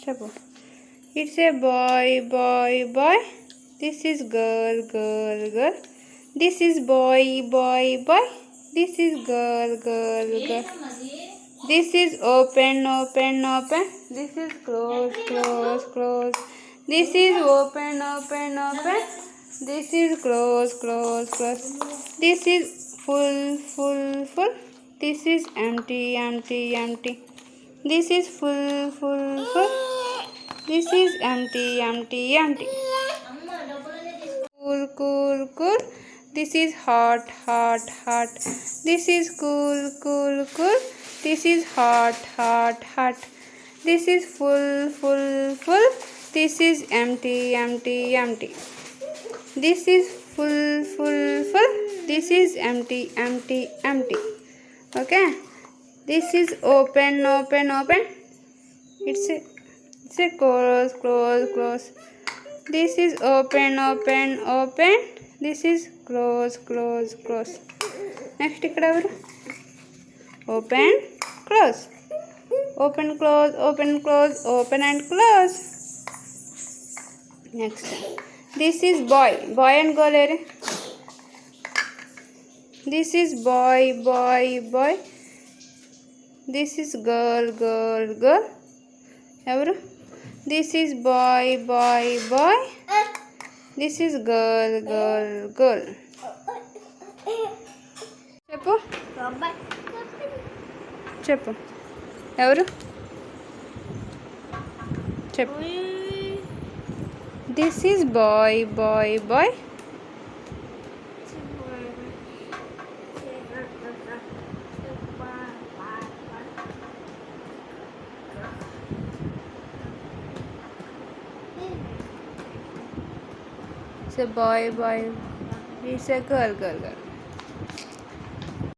చెప్పు. It's a boy boy boy. This is girl girl girl. This is boy boy boy. This is girl girl girl. This is open open open. This is close close close. This is open open open. This is close close close. This is full full full. This is empty empty empty. This is full full full. This is empty empty empty. Cool cool cool. This is hot hot hot. This is cool cool cool. This is hot hot hot. This is full full full. This is empty empty empty. This is full full full. This is empty empty empty. Okay. This is open open open. It's a close close close. This is open open open. This is close close close. Next ikkada avaru open close open close open close open and close. Next this is boy boy and girl ere. This is boy boy boy. This is girl girl girl. Evaru this is boy boy boy. This is girl girl girl. చెప్పు చెప్పు ఎవరు చెప్పు. This is boy boy boy. It's a boy boy. It's a girl girl girl.